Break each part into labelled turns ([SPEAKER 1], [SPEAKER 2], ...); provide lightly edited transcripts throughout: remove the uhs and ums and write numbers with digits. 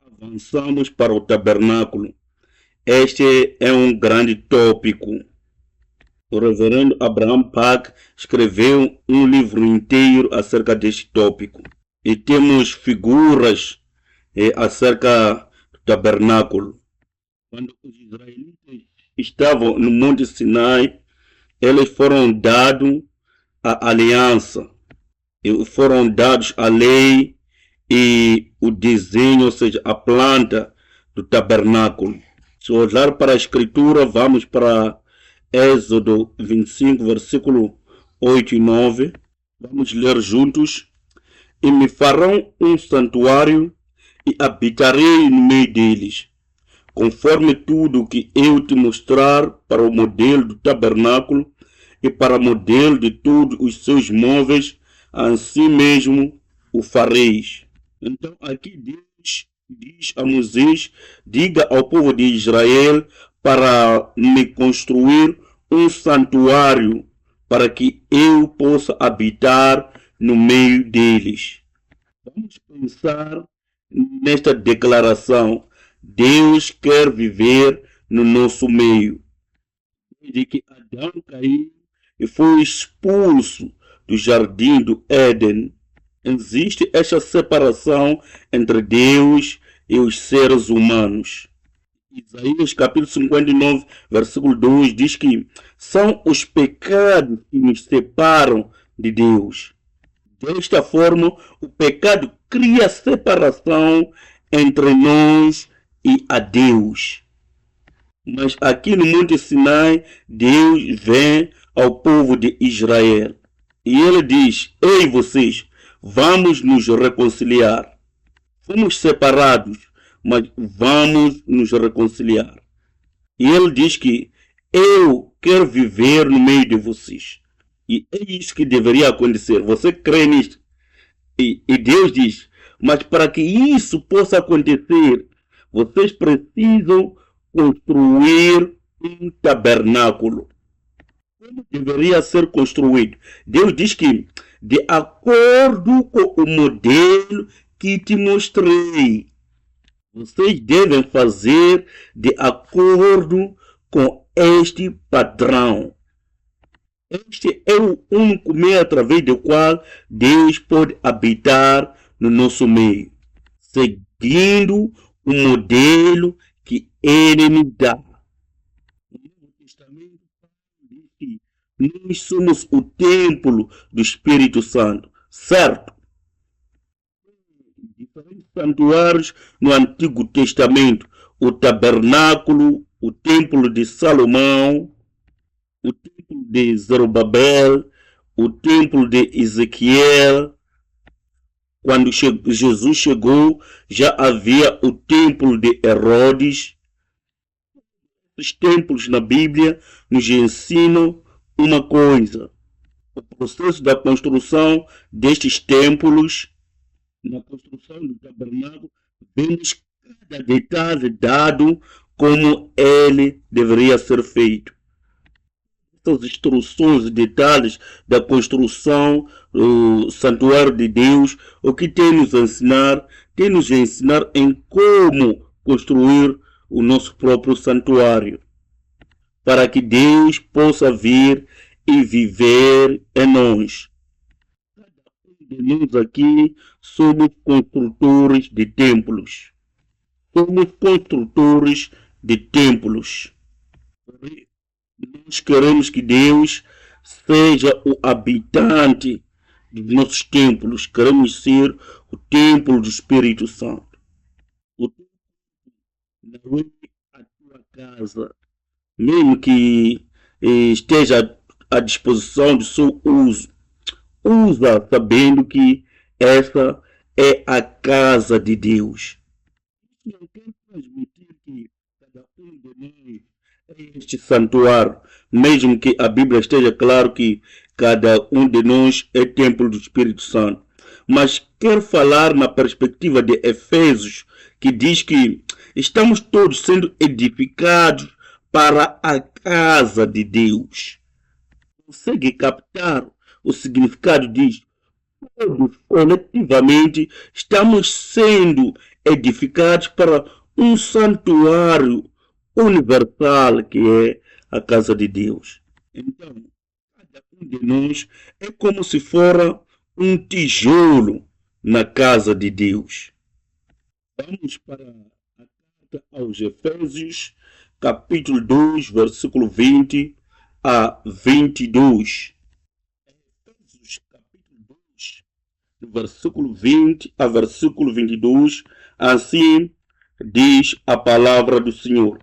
[SPEAKER 1] Avançamos para o tabernáculo. Este é um grande tópico. O reverendo Abraham Pack escreveu um livro inteiro acerca deste tópico. E temos figuras acerca do tabernáculo. Quando os israelitas estavam no Monte Sinai, eles foram dados a aliança, e foram dados a lei e o desenho, ou seja, a planta do tabernáculo. Se olhar para a escritura, vamos para Êxodo 25, versículo 8 e 9. Vamos ler juntos. E me farão um santuário e habitarei no meio deles, conforme tudo que eu te mostrar para o modelo do tabernáculo e para o modelo de todos os seus móveis, assim mesmo o fareis. Então aqui Deus diz a Moisés: diga ao povo de Israel para me construir um santuário para que eu possa habitar no meio deles. Vamos pensar nesta declaração. Deus quer viver no nosso meio. Desde que Adão caiu e foi expulso do jardim do Éden, existe esta separação entre Deus e os seres humanos. Isaías capítulo 59, versículo 2 diz que são os pecados que nos separam de Deus. Desta forma, o pecado cria separação entre nós e a Deus. Mas aqui no Monte Sinai, Deus vem ao povo de Israel e ele diz: ei vocês, vamos nos reconciliar. Fomos separados, mas vamos nos reconciliar. E ele diz que eu quero viver no meio de vocês. E é isso que deveria acontecer. Você crê nisto? E Deus diz: mas para que isso possa acontecer, vocês precisam construir um tabernáculo. Como deveria ser construído? Deus diz que de acordo com o modelo que te mostrei, vocês devem fazer de acordo com este padrão. Este é o único meio através do qual Deus pode habitar no nosso meio, seguindo o modelo que Ele nos dá. No Novo Testamento diz que nós somos o templo do Espírito Santo, certo? Diferentes santuários no Antigo Testamento: o tabernáculo, o templo de Salomão, o templo de Zorobabel, o templo de Ezequiel. Quando Jesus chegou, já havia o templo de Herodes. Os templos na Bíblia nos ensinam uma coisa: o processo da construção destes templos. Na construção do tabernáculo, vemos cada detalhe dado como ele deveria ser feito. Essas instruções e detalhes da construção do santuário de Deus, o que tem nos ensinar? Tem nos ensinar em como construir o nosso próprio santuário, para que Deus possa vir e viver em nós. De nós aqui somos construtores de templos. Somos construtores de templos. Nós queremos que Deus seja o habitante dos nossos templos. Queremos ser o templo do Espírito Santo. O templo não é a tua casa, mesmo que esteja à disposição do seu uso. Usa sabendo que essa é a casa de Deus. Não quero transmitir que cada um de nós é este santuário, mesmo que a Bíblia esteja claro que cada um de nós é templo do Espírito Santo. Mas quero falar na perspectiva de Efésios, que diz que estamos todos sendo edificados para a casa de Deus. Consegue captar o significado disso? Todos coletivamente estamos sendo edificados para um santuário universal que é a casa de Deus. Então, cada um de nós é como se fora um tijolo na casa de Deus. Vamos para a carta aos Efésios, capítulo 2, versículo 20 a 22. Efésios, capítulo 2, do versículo 20 a versículo 22, assim diz a palavra do Senhor.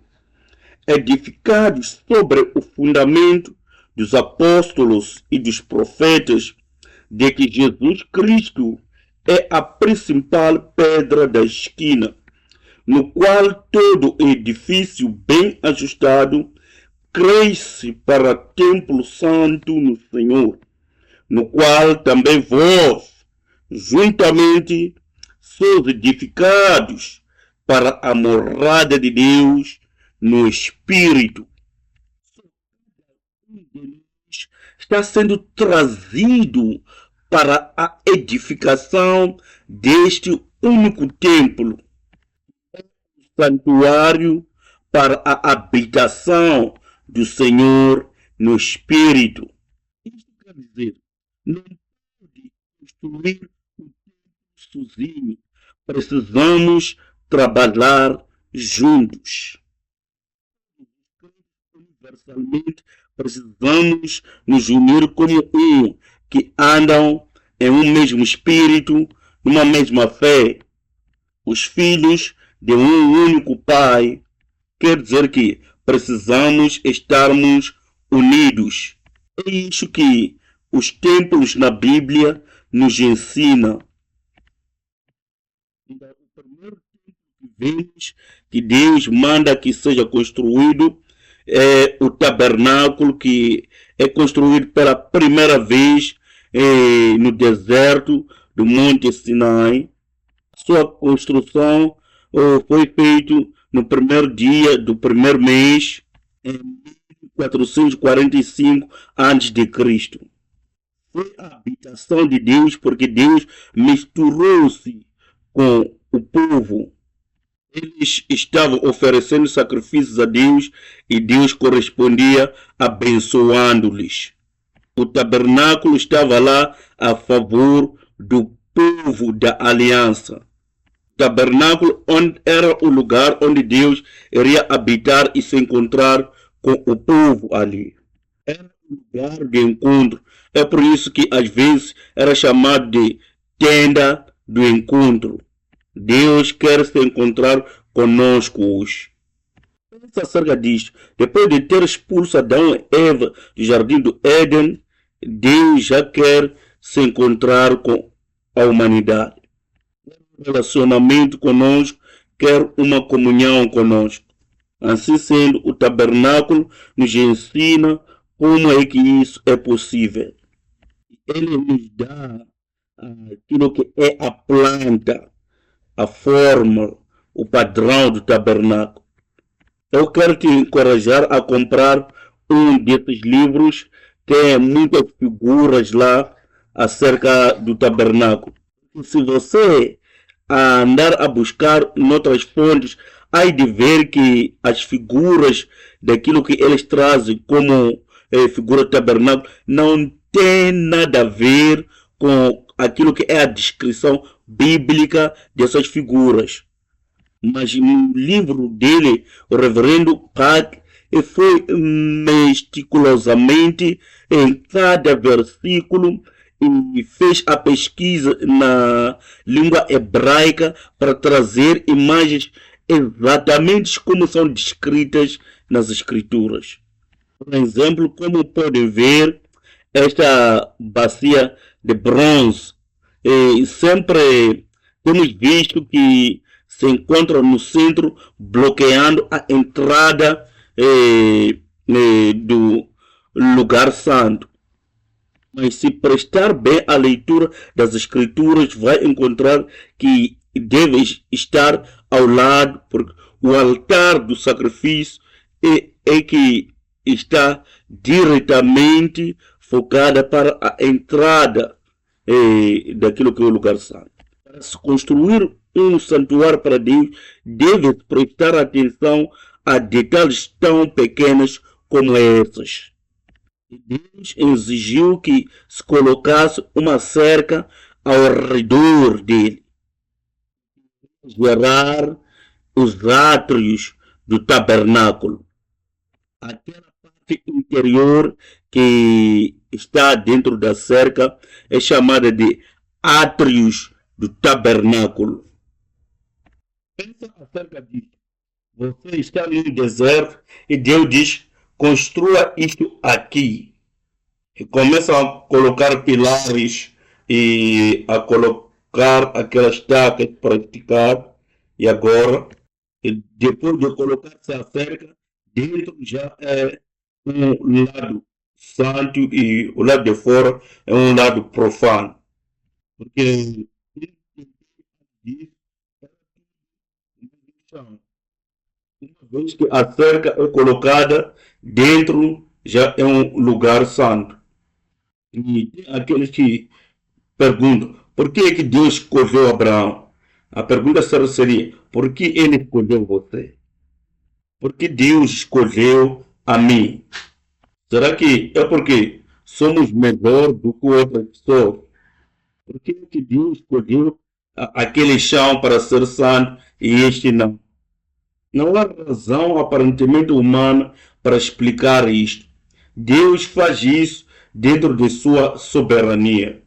[SPEAKER 1] Edificados sobre o fundamento dos apóstolos e dos profetas, de que Jesus Cristo é a principal pedra da esquina, no qual todo edifício bem ajustado cresce para templo santo no Senhor, no qual também vós, juntamente, sois edificados para a morada de Deus no Espírito. Está sendo trazido para a edificação deste único templo, santuário para a habitação do Senhor no Espírito. Isto quer dizer, não pode construir um templo sozinho. Precisamos trabalhar juntos. Universalmente, precisamos nos unir como um, que andam em um mesmo espírito, numa mesma fé. Os filhos de um único Pai, quer dizer que precisamos estarmos unidos. É isso que os templos na Bíblia nos ensinam. O primeiro templo que vemos que Deus manda que seja construído é o tabernáculo, que é construído pela primeira vez no deserto do Monte Sinai. Sua construção foi feita no primeiro dia do primeiro mês, em 1445 a.C. Foi a habitação de Deus, porque Deus misturou-se com o povo. Eles estavam oferecendo sacrifícios a Deus e Deus correspondia abençoando-lhes. O tabernáculo estava lá a favor do povo da aliança. O tabernáculo era o lugar onde Deus iria habitar e se encontrar com o povo ali. Era um lugar de encontro. É por isso que às vezes era chamado de tenda do encontro. Deus quer se encontrar conosco hoje. Pensa acerca disto. Depois de ter expulso Adão e Eva do jardim do Éden, Deus já quer se encontrar com a humanidade. Quer um relacionamento conosco, quer uma comunhão conosco. Assim sendo, o tabernáculo nos ensina como é que isso é possível. Ele nos dá aquilo que é a planta, a forma, o padrão do tabernáculo. Eu quero te encorajar a comprar um desses livros. Tem muitas figuras lá acerca do tabernáculo. Se você andar a buscar noutras fontes, há de ver que as figuras daquilo que eles trazem como figura do tabernáculo não tem nada a ver com aquilo que é a descrição bíblica dessas figuras. Mas no livro dele, o reverendo Pack foi meticulosamente em cada versículo e fez a pesquisa na língua hebraica para trazer imagens exatamente como são descritas nas escrituras. Por exemplo, como podem ver, esta bacia de bronze, sempre temos visto que se encontra no centro, bloqueando a entrada do lugar santo. Mas se prestar bem à leitura das escrituras, vai encontrar que deve estar ao lado, porque o altar do sacrifício é que está diretamente focada para a entrada daquilo que é o lugar santo. Se construir um santuário para Deus, deve prestar atenção a detalhes tão pequenos como esses. Deus exigiu que se colocasse uma cerca ao redor dele, gerar os átrios do tabernáculo. Aquela parte interior que está dentro da cerca é chamada de átrios do tabernáculo. Pensa acerca disso. Você está no deserto e Deus diz: construa isto aqui. E começa a colocar pilares e a colocar aquelas estacas para esticar. E agora, depois de colocar-se a cerca, dentro já é um lado santo e o lado de fora é um lado profano. Porque uma vez que a cerca é colocada, dentro já é um lugar santo. E tem aqueles que perguntam por que é que Deus escolheu Abraão? A pergunta seria: por que ele escolheu você? Por que Deus escolheu a mim? Será que é porque somos melhor do que outras pessoas? Por que é que Deus escolheu aquele chão para ser santo e este não? Não há razão aparentemente humana para explicar isto. Deus faz isso dentro de sua soberania,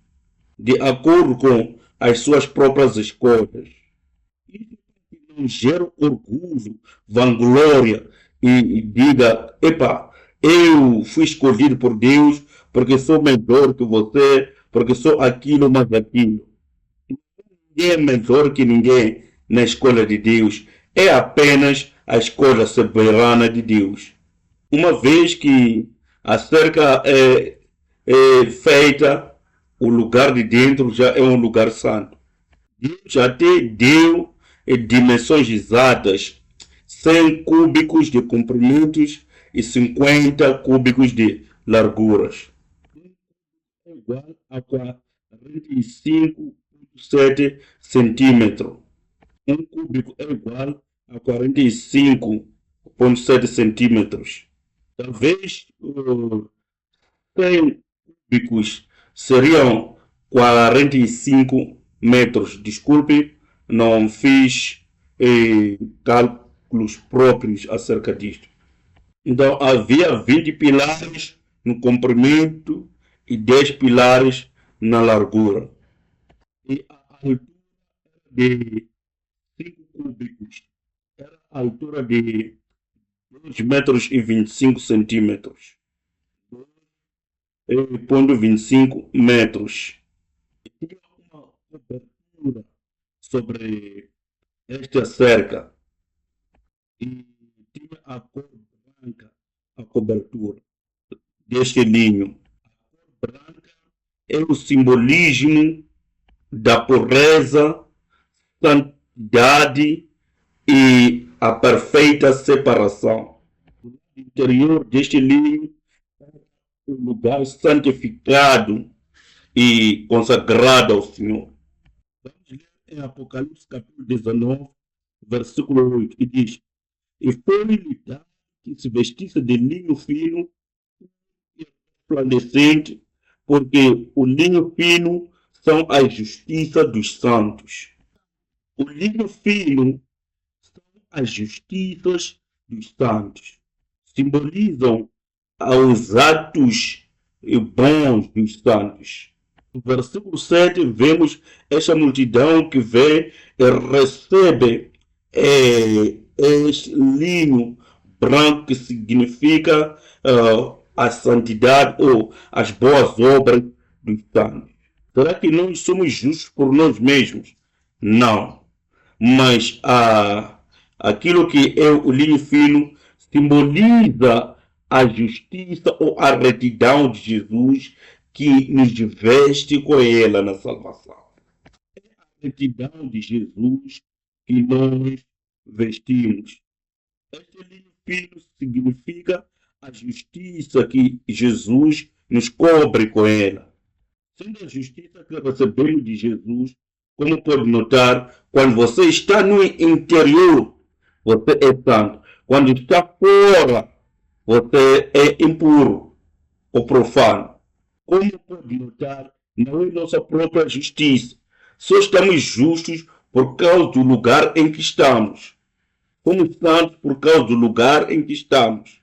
[SPEAKER 1] de acordo com as suas próprias escolhas. Isso não gera orgulho, vanglória e diga: epa, eu fui escolhido por Deus porque sou melhor que você, porque sou aquilo mais aquilo. Ninguém é melhor que ninguém na escolha de Deus. É apenas a escolha soberana de Deus. Uma vez que a cerca é feita, o lugar de dentro já é um lugar santo. Deus já te deu dimensões exatas: 100 cúbicos de comprimentos e 50 cúbicos de larguras. É igual a 45,7 centímetros. Um cúbico é igual a 45,7 centímetros. Talvez 100 cúbicos seriam 45 metros. Desculpe, não fiz cálculos próprios acerca disto. Então havia 20 pilares no comprimento e 10 pilares na largura. E a altura de 5 cúbicos era a altura de 2 metros e 25 centímetros. 2,25 metros. E tinha uma cobertura sobre esta cerca e tinha a cor branca, a cobertura deste linho. A cor branca é o simbolismo da pureza, santidade e a perfeita separação. O interior deste linho é um lugar santificado e consagrado ao Senhor. Vamos ler em Apocalipse capítulo 19, versículo 8, que diz: e foi-lhe dado que se vestisse de linho fino e resplandecente, porque o linho fino são a justiça dos santos. O linho fino são as justiças dos santos. Simbolizam os atos bons dos santos. No versículo 7, vemos esta multidão que vem e recebe este linho branco, que significa a santidade ou as boas obras dos santos. Será que nós somos justos por nós mesmos? Não. Mas aquilo que é o linho fino simboliza a justiça ou a retidão de Jesus, que nos veste com ela na salvação. É a retidão de Jesus que nós vestimos. Este linho fino significa a justiça que Jesus nos cobre com ela. Sendo a justiça que recebemos de Jesus, Como pode notar, quando você está no interior, você é santo. Quando está fora, você é impuro ou profano. Como pode notar, não é nossa própria justiça. Só estamos justos por causa do lugar em que estamos. Somos santos por causa do lugar em que estamos.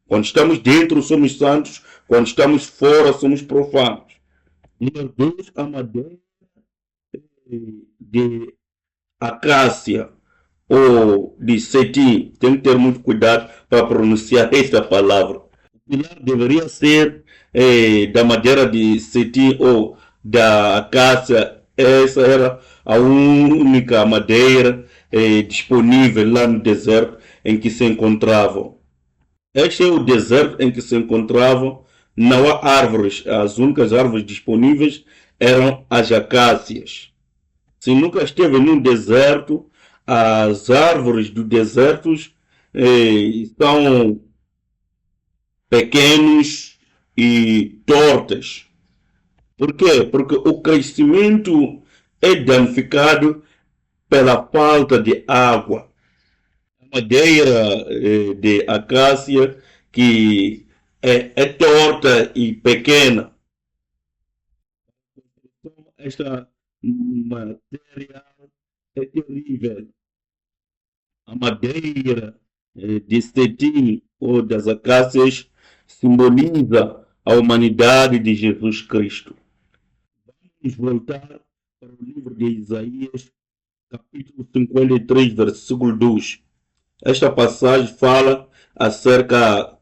[SPEAKER 1] Quando estamos dentro, somos santos. Quando estamos fora, somos profanos. Nós dois, a madeira de acácia ou de cetim, tem que ter muito cuidado para pronunciar esta palavra. O pilar deveria ser da madeira de cetim ou da acácia. Essa era a única madeira disponível lá no deserto em que se encontravam. Este é o deserto em que se encontravam. Não há árvores. As únicas árvores disponíveis eram as acácias. Se nunca esteve num deserto, as árvores do deserto são pequenas e tortas. Por quê? Porque o crescimento é danificado pela falta de água. A madeira de acácia que é torta e pequena. Esta matéria é terrível. A madeira de cetim ou das acácias simboliza a humanidade de Jesus Cristo. Vamos voltar para o livro de Isaías, capítulo 53, versículo 2. Esta passagem fala acerca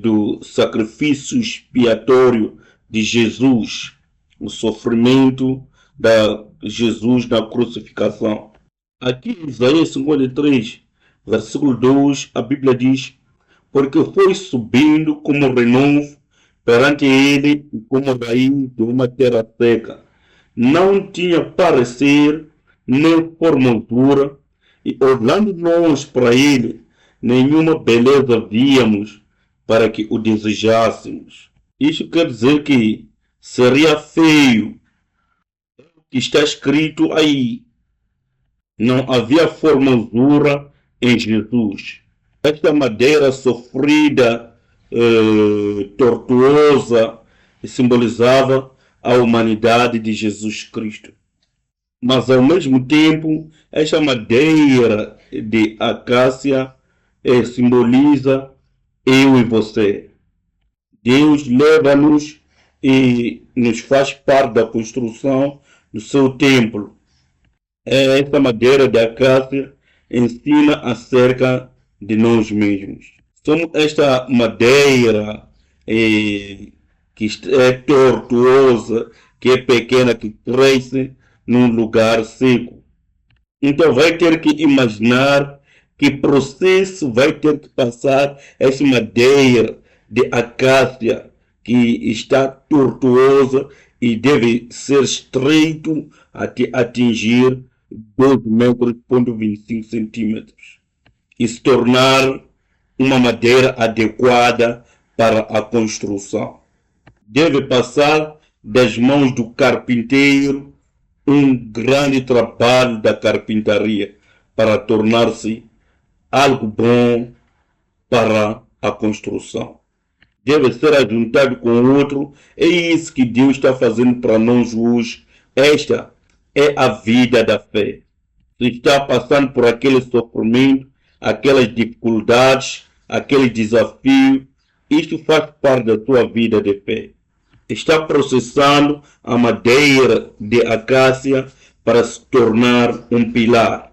[SPEAKER 1] do sacrifício expiatório de Jesus, o sofrimento de Jesus na crucificação. Aqui em Isaías 53, versículo 2, a Bíblia diz: porque foi subindo como renovo perante ele como raiz de uma terra seca. Não tinha parecer nem formosura, e olhando nós para ele, nenhuma beleza víamos para que o desejássemos. Isso quer dizer que seria feio. É o que está escrito aí. Não havia formosura em Jesus. Esta madeira sofrida, tortuosa, simbolizava a humanidade de Jesus Cristo. Mas ao mesmo tempo, esta madeira de acácia simboliza eu e você. Deus leva-nos e nos faz parte da construção do seu templo. Esta madeira de acácia ensina acerca de nós mesmos. Somos esta madeira que é tortuosa, que é pequena, que cresce num lugar seco. Então vai ter que imaginar que processo vai ter que passar essa madeira de acácia que está tortuosa e deve ser estreito até atingir 12 metros, 25 centímetros e se tornar uma madeira adequada para a construção. Deve passar das mãos do carpinteiro um grande trabalho da carpintaria para tornar-se algo bom para a construção. Deve ser ajuntado com outro. É isso que Deus está fazendo para nós hoje. Esta é a vida da fé. Se está passando por aquele sofrimento, aquelas dificuldades, aquele desafio, isto faz parte da sua vida de fé. Está processando a madeira de acácia para se tornar um pilar.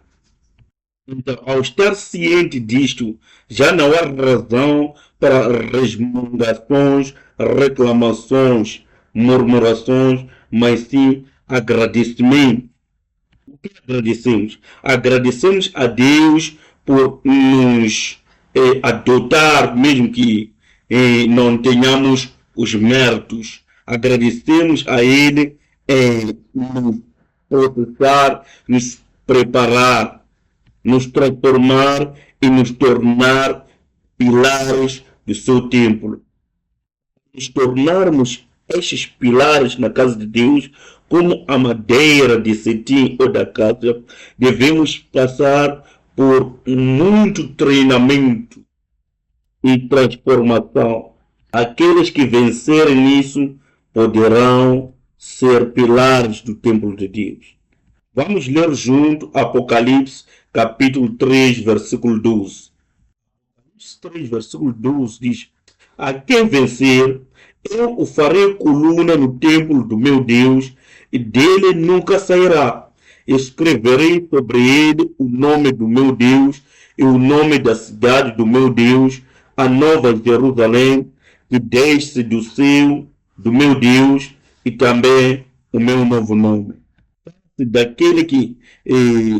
[SPEAKER 1] Então, ao estar ciente disto, já não há razão para resmungações, reclamações, murmurações, mas sim agradecimento. O que agradecemos? Agradecemos a Deus por nos adotar, mesmo que não tenhamos os méritos. Agradecemos a Ele em nos processar, nos preparar, nos transformar e nos tornar pilares do seu templo. Nos tornarmos estes pilares na casa de Deus, como a madeira de cetim ou da casa, devemos passar por muito treinamento e transformação. Aqueles que vencerem nisso poderão ser pilares do templo de Deus. Vamos ler junto Apocalipse, capítulo 3, versículo 12. Apocalipse 3, versículo 12 diz: a quem vencer, eu o farei coluna no templo do meu Deus, e dele nunca sairá. Escreverei sobre ele o nome do meu Deus e o nome da cidade do meu Deus, a nova Jerusalém, que desce do céu do meu Deus, e também o meu novo nome. Daquele que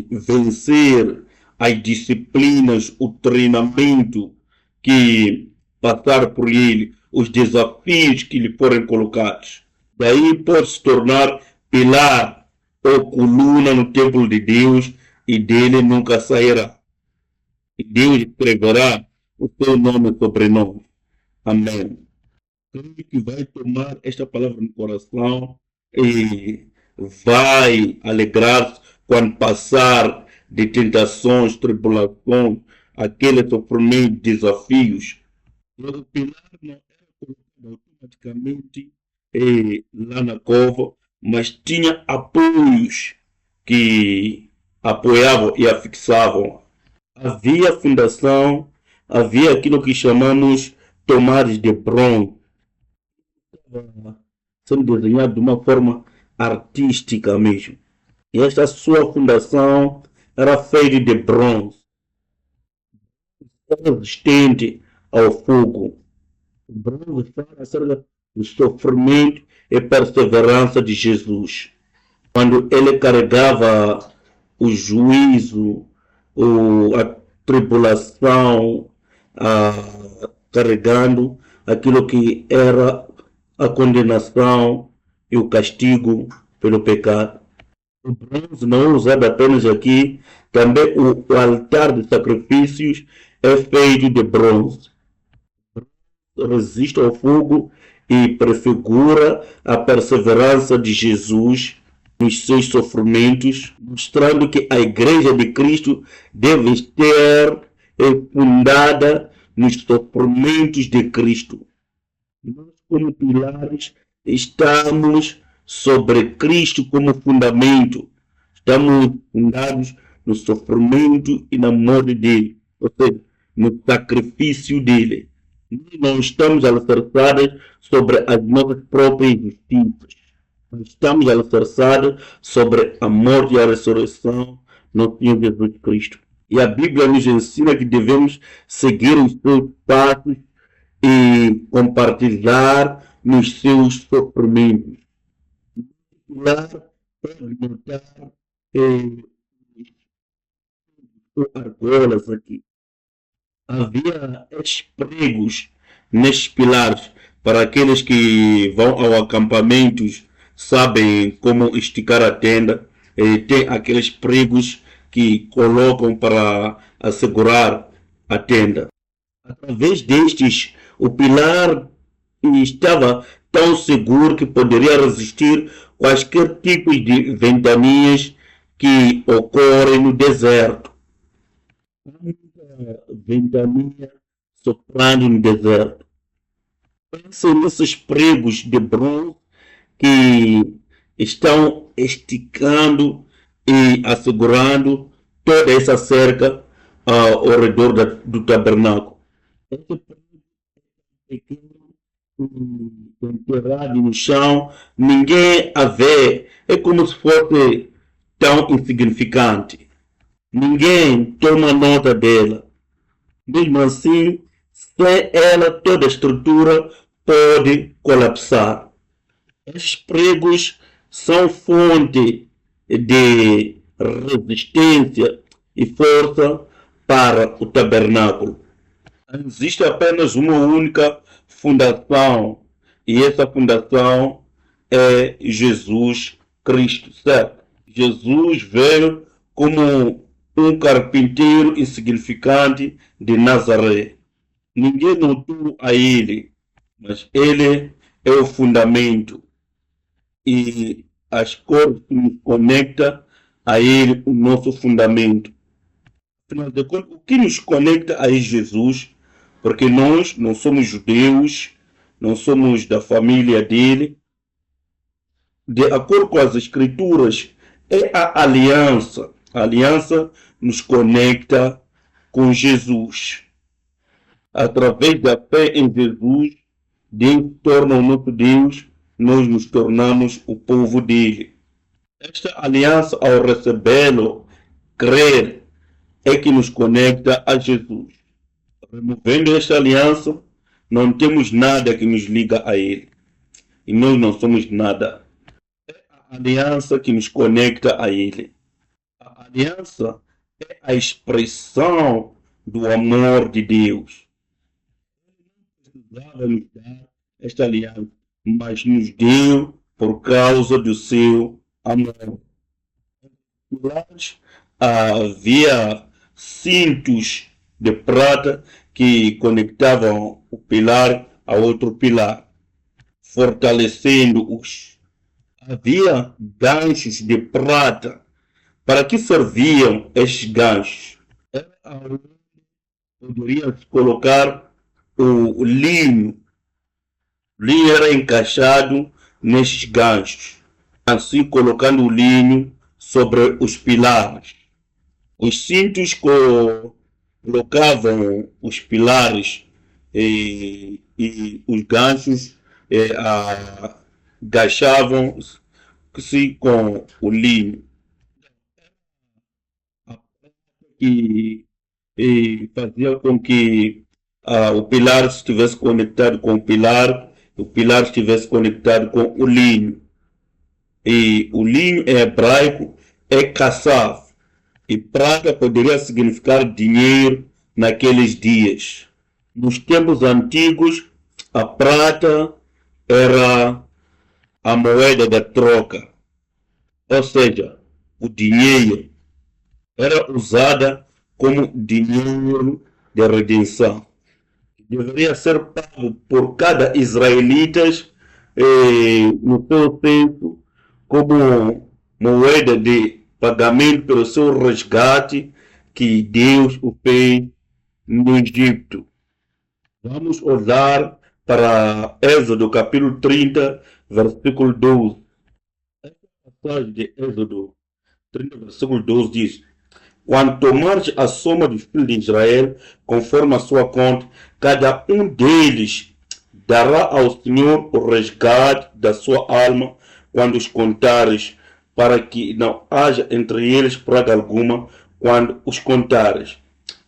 [SPEAKER 1] vencer as disciplinas, o treinamento que passar por ele, os desafios que lhe forem colocados. Daí pode se tornar pilar ou coluna no templo de Deus e dele nunca sairá. E Deus escreverá o seu nome e sobrenome. Amém. Creio que vai tomar esta palavra no coração e vai alegrar-se quando passar de tentações, tribulações, aqueles sofrimentos, desafios. O pilar não era colocado automaticamente lá na cova, mas tinha apoios que apoiavam e afixavam. Havia fundação, havia aquilo que chamamos tomares de bronze, sendo desenhado de uma forma artística mesmo. E esta sua fundação era feita de bronze, resistente ao fogo. O bronze fala acerca do sofrimento e perseverança de Jesus. Quando ele carregava o juízo, a tribulação, carregando aquilo que era a condenação e o castigo pelo pecado. O bronze não é usado apenas aqui, também o altar de sacrifícios é feito de bronze. Resiste ao fogo e prefigura a perseverança de Jesus nos seus sofrimentos, mostrando que a Igreja de Cristo deve ser fundada nos sofrimentos de Cristo. Nós, como pilares, estamos sobre Cristo como fundamento. Estamos fundados no sofrimento e na morte dele, ou seja, no sacrifício dele. Nós não estamos alicerçados sobre as nossas próprias justiças. Nós estamos alicerçados sobre a morte e a ressurreição do Senhor Jesus Cristo. E a Bíblia nos ensina que devemos seguir os seus passos e compartilhar nos seus sofrimentos. Pode notar argolas aqui. Havia pregos nestes pilares para aqueles que vão ao acampamento, sabem como esticar a tenda. Tem aqueles pregos que colocam para assegurar a tenda. Através destes, o pilar estava tão seguro que poderia resistir quaisquer tipos de ventanias que ocorrem no deserto. Ventania soprando no deserto. Pensem nesses pregos de bronze que estão esticando e assegurando toda essa cerca ao redor do tabernáculo. Esse prego enterrado no chão, ninguém a vê, é como se fosse tão insignificante. Ninguém toma nota dela. Mesmo assim, sem ela, toda a estrutura pode colapsar. Esses pregos são fonte de resistência e força para o tabernáculo. Existe apenas uma única fundação, e essa fundação é Jesus Cristo, certo? Jesus veio como um carpinteiro insignificante de Nazaré. Ninguém notou a ele, mas ele é o fundamento. E as cores que nos conecta a Ele, o nosso fundamento. Afinal de contas, o que nos conecta a Jesus? Porque nós não somos judeus, não somos da família dele. De acordo com as escrituras, é a aliança. A aliança nos conecta com Jesus. Através da fé em Jesus, Deus torna o nosso Deus, nós nos tornamos o povo dele. Esta aliança, ao recebê-lo, crer, é que nos conecta a Jesus. Removendo esta aliança, não temos nada que nos liga a ele. E nós não somos nada. É a aliança que nos conecta a ele. A aliança é a expressão do amor de Deus. Ele não precisava nos dar esta aliança, mas nos deu por causa do seu amor. Havia cintos de prata que conectavam o pilar a outro pilar, fortalecendo-os. Havia ganchos de prata. Para que serviam estes ganchos? Era onde poderia colocar o linho. O linho era encaixado nestes ganchos, assim colocando o linho sobre os pilares. Os cintos colocavam os pilares e os ganchos agachavam-se com o linho. E fazia com que o pilar estivesse conectado com o pilar estivesse conectado com o linho. E o linho em hebraico é kassav. E prata poderia significar dinheiro naqueles dias. Nos tempos antigos, a prata era a moeda da troca. Ou seja, o dinheiro era usada como dinheiro de redenção. Deveria ser pago por cada israelita no seu tempo como moeda de pagamento pelo seu resgate que Deus o fez no Egito. Vamos olhar para Êxodo capítulo 30, versículo 12. Essa passagem de Êxodo 30, versículo 12 diz: quando tomares a soma dos filhos de Israel, conforme a sua conta, cada um deles dará ao Senhor o resgate da sua alma quando os contares, para que não haja entre eles praga alguma quando os contares.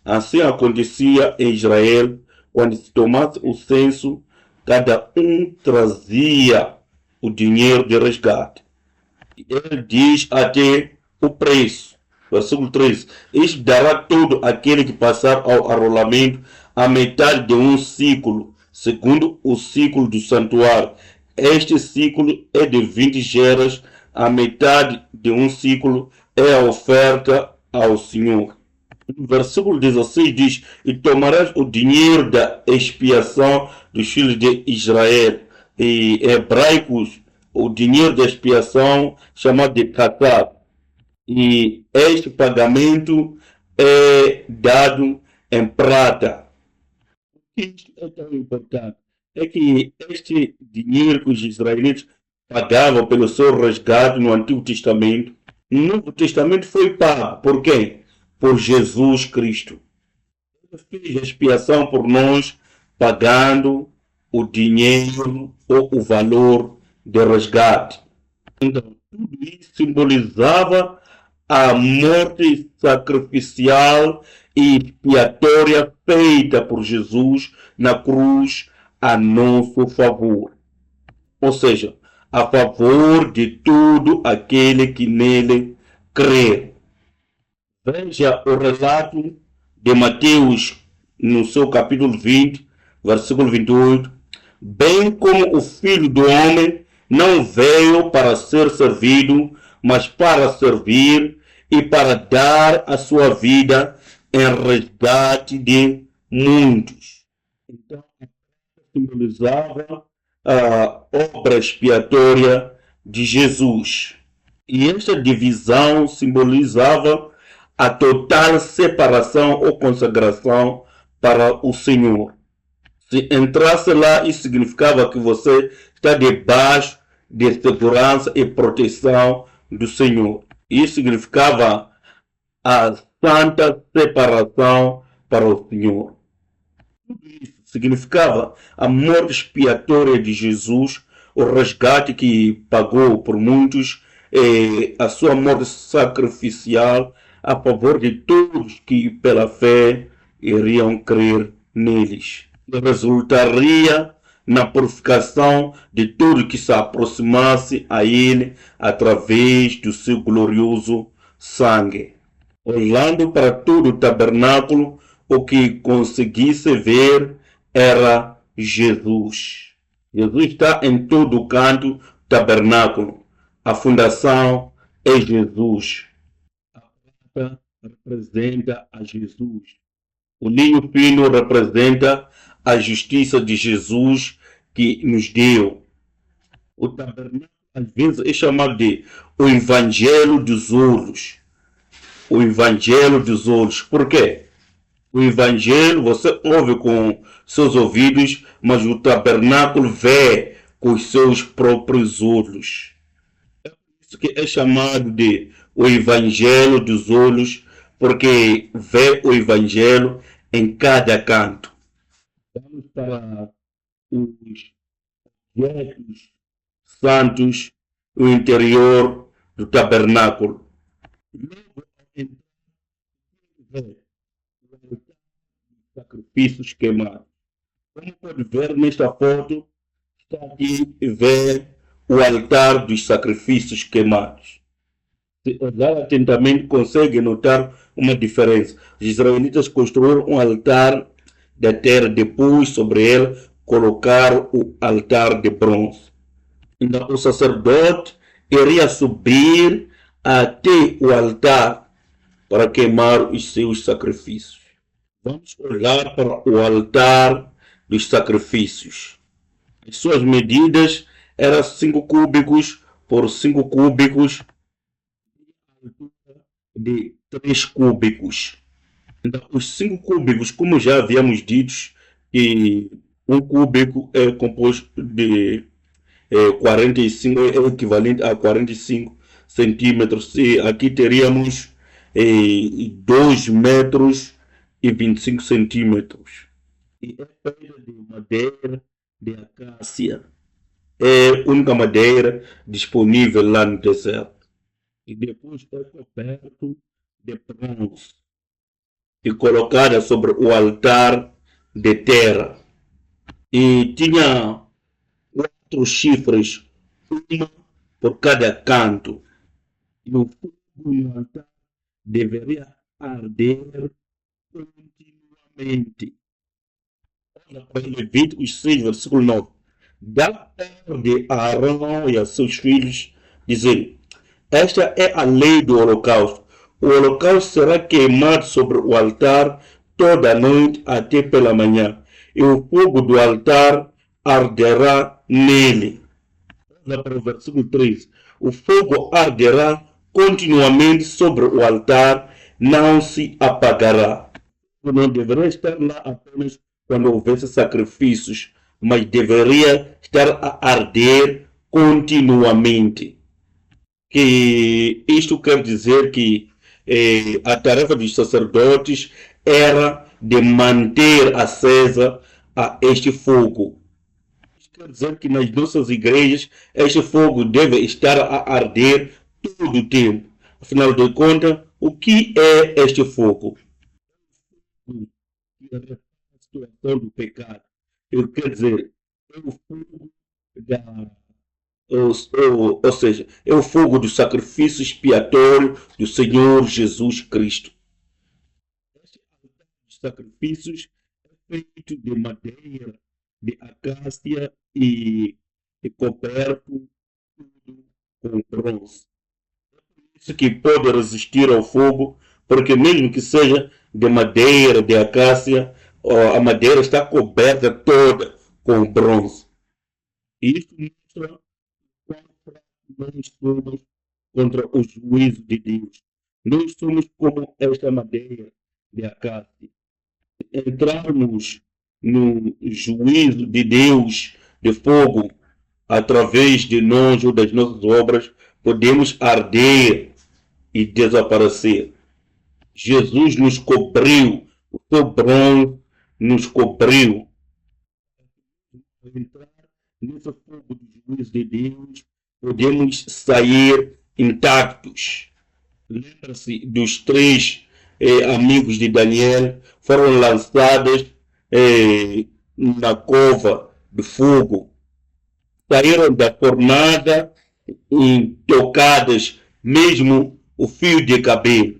[SPEAKER 1] Assim acontecia em Israel, quando se tomasse o censo, cada um trazia o dinheiro de resgate. Ele diz até o preço. Versículo 13. Isto dará todo aquele que passar ao arrolamento a metade de um ciclo, segundo o ciclo do santuário. Este ciclo é de 20 geras, a metade de um ciclo é a oferta ao Senhor. No versículo 16 diz: e tomarás o dinheiro da expiação dos filhos de Israel. E hebraicos, o dinheiro da expiação chamado de katab. E este pagamento é dado em prata. Por que isto é tão importante? É que este dinheiro que os israelitas pagavam pelo seu resgate no Antigo Testamento, no Novo Testamento foi pago. Por quem? Por Jesus Cristo. Ele fez a expiação por nós, pagando o dinheiro ou o valor de resgate. Então, tudo isso simbolizava a morte sacrificial e expiatória feita por Jesus na cruz a nosso favor. Ou seja, a favor de todo aquele que nele crê. Veja o relato de Mateus no seu capítulo 20, versículo 28. Bem como o Filho do Homem não veio para ser servido, mas para servir e para dar a sua vida em resgate de muitos. Então, simbolizava a obra expiatória de Jesus. E esta divisão simbolizava a total separação ou consagração para o Senhor. Se entrasse lá, isso significava que você está debaixo de segurança e proteção do Senhor. Isso significava a santa separação para o Senhor. Isso significava a morte expiatória de Jesus, o resgate que pagou por muitos, a sua morte sacrificial a favor de todos que pela fé iriam crer neles. Resultaria na purificação de tudo que se aproximasse a ele através do seu glorioso sangue. Olhando para todo o tabernáculo, o que conseguisse ver era Jesus. Jesus está em todo o canto do tabernáculo. A fundação é Jesus. A prata representa a Jesus. O linho fino representa a justiça de Jesus que nos deu. O tabernáculo às vezes é chamado de o Evangelho dos Ouros. O Evangelho dos Ouros. Por quê? O Evangelho você ouve com seus ouvidos, mas o tabernáculo vê com os seus próprios olhos. É por isso que é chamado de o Evangelho dos Olhos, porque vê o Evangelho em cada canto. Vamos para os objetos santos no interior do tabernáculo. Sacrifícios queimados. Como pode ver nesta foto, está aqui ver o altar dos sacrifícios queimados. Se olhar atentamente, consegue notar uma diferença. Os israelitas construíram um altar da terra, depois sobre ele colocaram o altar de bronze. Então o sacerdote iria subir até o altar para queimar os seus sacrifícios. Vamos olhar para o altar dos sacrifícios. As suas medidas eram 5 cúbicos por 5 cúbicos, de 3 cúbicos. Então, os 5 cúbicos, como já havíamos dito, que um cúbico é composto de 45, é o equivalente a 45 centímetros. E aqui teríamos 2 metros e 25 centímetros. E é feita de madeira de acácia. É a única madeira disponível lá no deserto. E depois é coberto de bronze e colocada sobre o altar de terra. E tinha 4 chifres, uma por cada canto. E o fogo no altar deveria arder continuamente. Olha para Levíticos 6, versículo 9. Da ordem a Arão e a seus filhos, dizendo: esta é a lei do holocausto. O holocausto será queimado sobre o altar toda a noite até pela manhã, e o fogo do altar arderá nele. Olha para o versículo 3. O fogo arderá continuamente sobre o altar, não se apagará. Não deveria estar lá apenas quando houvesse sacrifícios, mas deveria estar a arder continuamente. Que isto quer dizer que a tarefa dos sacerdotes era de manter acesa este fogo. Isso quer dizer que nas nossas igrejas este fogo deve estar a arder todo o tempo. Afinal de contas, o que é este fogo? A situação do pecado. Quer dizer, é o fogo da ou seja, é o fogo do sacrifício expiatório do Senhor Jesus Cristo. Este altar de sacrifícios é feito de madeira, de acácia e coberto tudo com bronze. É por isso que pode resistir ao fogo, porque mesmo que seja de madeira, de acácia, a madeira está coberta toda com bronze. E isso mostra nós somos contra o juízo de Deus. Nós somos como esta madeira de acácia. Entrarmos no juízo de Deus de fogo através de nós ou das nossas obras, podemos arder e desaparecer. Jesus nos cobriu, o seu bronze nos cobriu. Entrar nesse fogo do juízo de Deus, podemos sair intactos. Lembra-se dos três amigos de Daniel, foram lançados na cova de fogo. Saíram da fornalha tocadas, mesmo o fio de cabelo.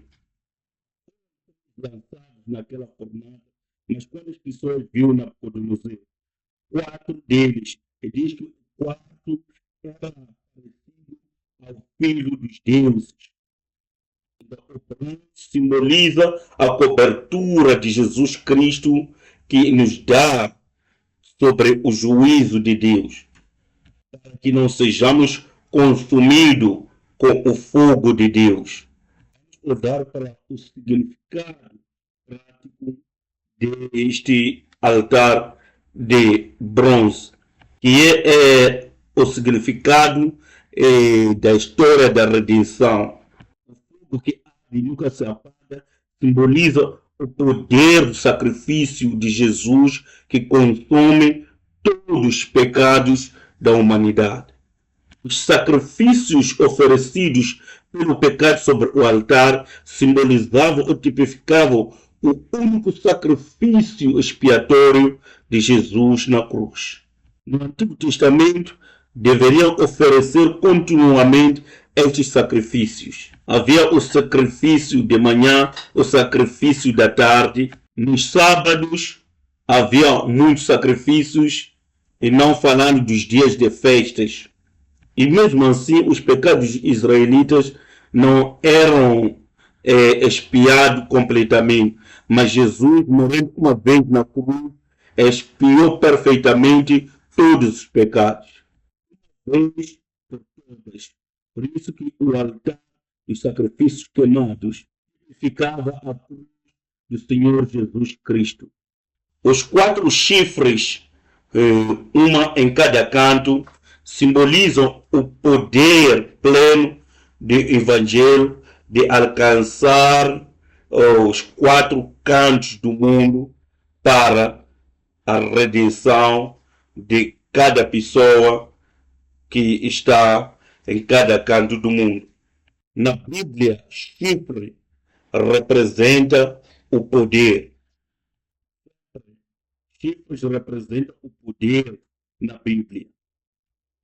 [SPEAKER 1] Lançados naquela fornalha, mas quando as pessoas viram Nabucodonosor, 4 deles, ele diz que o quarto era parecido ao filho dos deuses. O branco simboliza a cobertura de Jesus Cristo que nos dá sobre o juízo de Deus, para que não sejamos consumidos com o fogo de Deus. Vamos olhar para o significado prático deste altar de bronze, que é o significado da história da redenção. O fogo que arde e nunca se apaga simboliza o poder do sacrifício de Jesus que consome todos os pecados da humanidade. Os sacrifícios oferecidos pelo pecado sobre o altar simbolizavam ou tipificavam o único sacrifício expiatório de Jesus na cruz. No Antigo Testamento, deveriam oferecer continuamente estes sacrifícios. Havia o sacrifício de manhã, o sacrifício da tarde. Nos sábados, havia muitos sacrifícios, e não falando dos dias de festas. E mesmo assim, os pecados israelitas não eram expiados completamente. Mas Jesus, morrendo uma vez na cruz, expiou perfeitamente todos os pecados. Vez por todas. Por isso que o altar dos sacrifícios queimados ficava a cruz do Senhor Jesus Cristo. Os 4 chifres, uma em cada canto, simbolizam o poder pleno do Evangelho de alcançar os 4 cantos do mundo para a redenção de cada pessoa que está em cada canto do mundo. Na Bíblia, chifre representa o poder. Chifres representam o poder na Bíblia.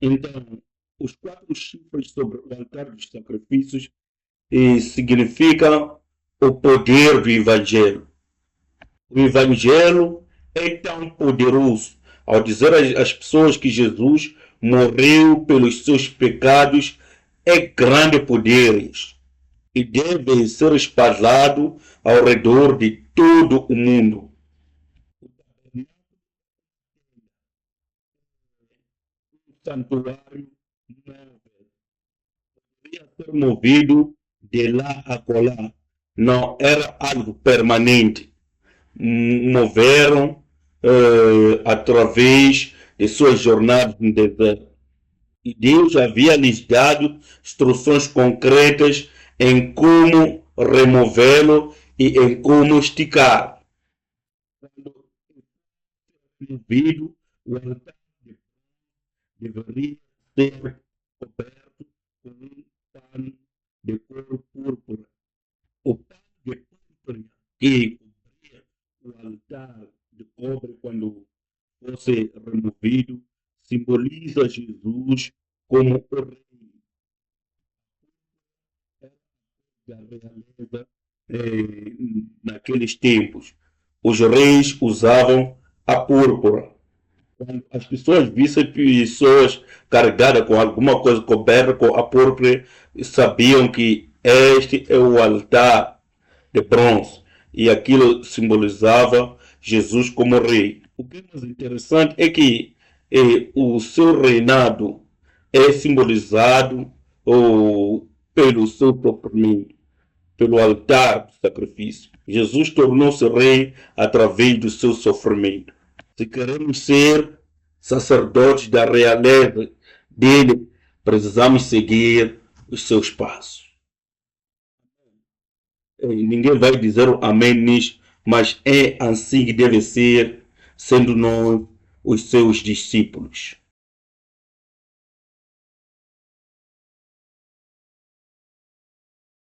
[SPEAKER 1] Então, os 4 chifres sobre o altar dos sacrifícios significam o poder do Evangelho. O Evangelho é tão poderoso ao dizer às pessoas que Jesus morreu pelos seus pecados, é grande poder e deve ser espalhado ao redor de todo o mundo. O santuário devia ser movido de lá a colar, não era algo permanente. Moveram através de suas jornadas no deserto. E Deus havia lhes dado instruções concretas em como removê-lo e em como esticar. Quando movido, o altar deveria ser coberto com um pano de cor púrpura. O pano de púrpura que cobria o altar de cobre quando fosse removido simboliza Jesus como o rei da realeza naqueles tempos. Os reis usavam a púrpura. Quando as pessoas vissem pessoas carregadas com alguma coisa coberta com a púrpura, sabiam que este é o altar de bronze. E aquilo simbolizava Jesus como rei. O que é mais interessante é que o seu reinado é simbolizado ou pelo seu sofrimento, pelo altar do sacrifício. Jesus tornou-se rei através do seu sofrimento. Se queremos ser sacerdotes da realeza dele, precisamos seguir os seus passos. Ninguém vai dizer o amém nisso, mas é assim que deve ser, sendo nós os seus discípulos.